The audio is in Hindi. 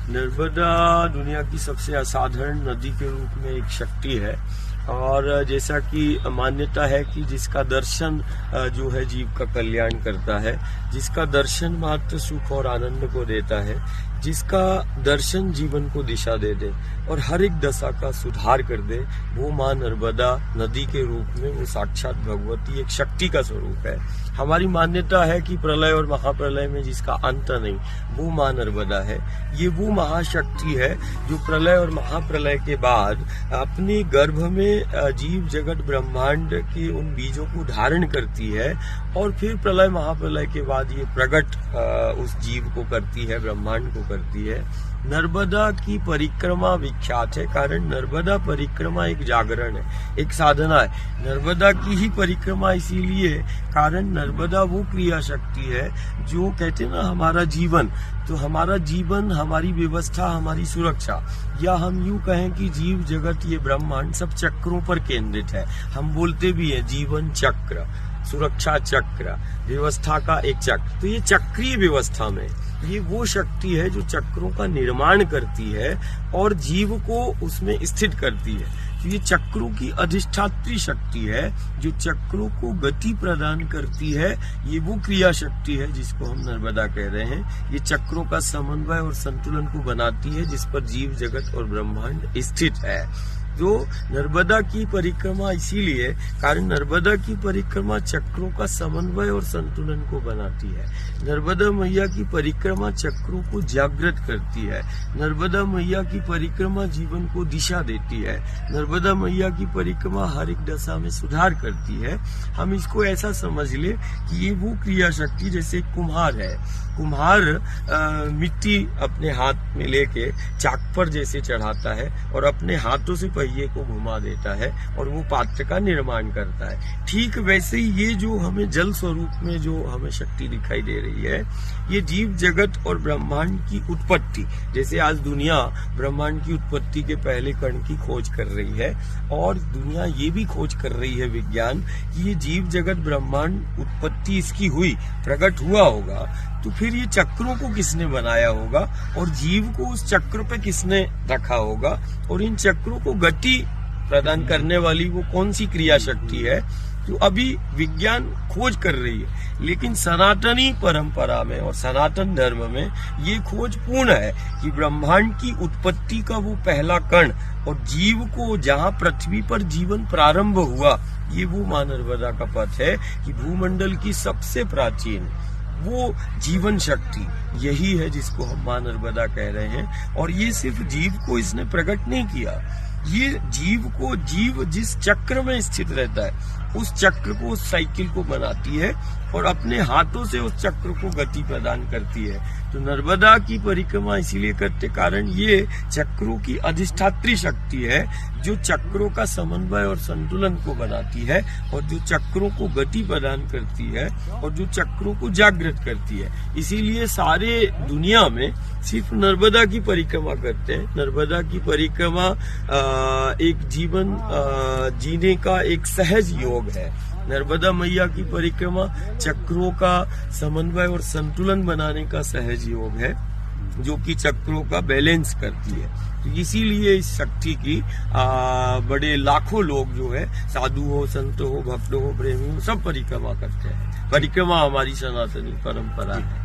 नर्मदा दुनिया की सबसे असाधारण नदी के रूप में एक शक्ति है और जैसा कि मान्यता है कि जिसका दर्शन जो है जीव का कल्याण करता है, जिसका दर्शन मात्र सुख और आनंद को देता है, जिसका दर्शन जीवन को दिशा दे दे और हर एक दशा का सुधार कर दे, वो माँ नर्मदा नदी के रूप में वो साक्षात भगवती एक शक्ति का स्वरूप है। हमारी मान्यता है कि प्रलय और महाप्रलय में जिसका अंत नहीं, वो माँ नर्मदा है। ये वो महाशक्ति है जो प्रलय और महाप्रलय के बाद अपने गर्भ में जीव जगत ब्रह्मांड के उन बीजों को धारण करती है और फिर प्रलय महाप्रलय के बाद ये प्रकट उस जीव को करती है, ब्रह्मांड को करती है। नर्मदा की परिक्रमा विख्यात है, कारण नर्मदा परिक्रमा एक जागरण है, एक साधना है। नर्मदा की ही परिक्रमा इसीलिए कारण नर्मदा वो क्रिया शक्ति है जो कहते हैं ना हमारा जीवन, तो हमारा जीवन, हमारी व्यवस्था, हमारी सुरक्षा, या हम यूं कहें कि जीव जगत ये ब्रह्मांड सब चक्रों पर केंद्रित है। हम बोलते भी है जीवन चक्र, सुरक्षा चक्र, व्यवस्था का एक चक्र। तो ये चक्रीय व्यवस्था में ये वो शक्ति है जो चक्रों का निर्माण करती है और जीव को उसमें स्थित करती है। तो ये चक्रों की अधिष्ठात्री शक्ति है जो चक्रों को गति प्रदान करती है। ये वो क्रिया शक्ति है जिसको हम नर्मदा कह रहे हैं। ये चक्रों का समन्वय और संतुलन को बनाती है जिस पर जीव जगत और ब्रह्मांड स्थित है। जो नर्मदा की परिक्रमा इसीलिए कारण नर्मदा की परिक्रमा चक्रों का समन्वय और संतुलन को बनाती है। नर्मदा मैया की परिक्रमा चक्रों को जागृत करती है। नर्मदा मैया की परिक्रमा जीवन को दिशा देती है। नर्मदा मैया की परिक्रमा हर एक दशा में सुधार करती है। हम इसको ऐसा समझ ले कि ये वो क्रिया शक्ति जैसे कुम्हार है। कुम्हार मिट्टी अपने हाथ में लेके चाक पर जैसे चढ़ाता है और अपने हाथों से पहिए को घुमा देता है और वो पात्र का निर्माण करता है। ठीक वैसे ही ये जो हमें जल स्वरूप में जो हमें शक्ति दिखाई दे रही है, ये जीव जगत और ब्रह्मांड की उत्पत्ति, जैसे आज दुनिया ब्रह्मांड की उत्पत्ति के पहले कण की खोज कर रही है और दुनिया ये भी खोज कर रही है, विज्ञान, कि ये जीव जगत ब्रह्मांड उत्पत्ति इसकी हुई, प्रकट हुआ होगा, तो फिर ये चक्रों को किसने बनाया होगा और जीव को उस चक्र पे किसने रखा होगा और इन चक्रों को गति प्रदान करने वाली वो कौन सी क्रिया शक्ति है जो अभी विज्ञान खोज कर रही है। लेकिन सनातनी परंपरा में और सनातन धर्म में ये खोज पूर्ण है कि ब्रह्मांड की उत्पत्ति का वो पहला कण और जीव को जहाँ पृथ्वी पर जीवन प्रारंभ हुआ, ये वो माँ नर्मदा का पथ है कि भूमंडल की सबसे प्राचीन वो जीवन शक्ति यही है जिसको हम माँ नर्मदा कह रहे हैं। और ये सिर्फ जीव को इसने प्रकट नहीं किया, ये जीव जिस चक्र में स्थित रहता है उस चक्र को, उस साइकिल को बनाती है और अपने हाथों से उस चक्र को गति प्रदान करती है। तो नर्मदा की परिक्रमा इसीलिए करते कारण ये चक्रों की अधिष्ठात्री शक्ति है जो चक्रों का समन्वय और संतुलन को बनाती है और जो चक्रों को गति प्रदान करती है और जो चक्रों को जागृत करती है। इसीलिए सारे दुनिया में सिर्फ नर्मदा की परिक्रमा करते हैं। नर्मदा की परिक्रमा एक जीवन जीने का एक सहज योग है। नर्मदा मैया की परिक्रमा चक्रों का समन्वय और संतुलन बनाने का सहज योग है जो कि चक्रों का बैलेंस करती है। तो इसीलिए इस शक्ति की बड़े लाखों लोग जो है, साधु हो, संत हो, भक्त हो, प्रेमी हो, सब परिक्रमा करते हैं। परिक्रमा हमारी सनातनी परंपरा है।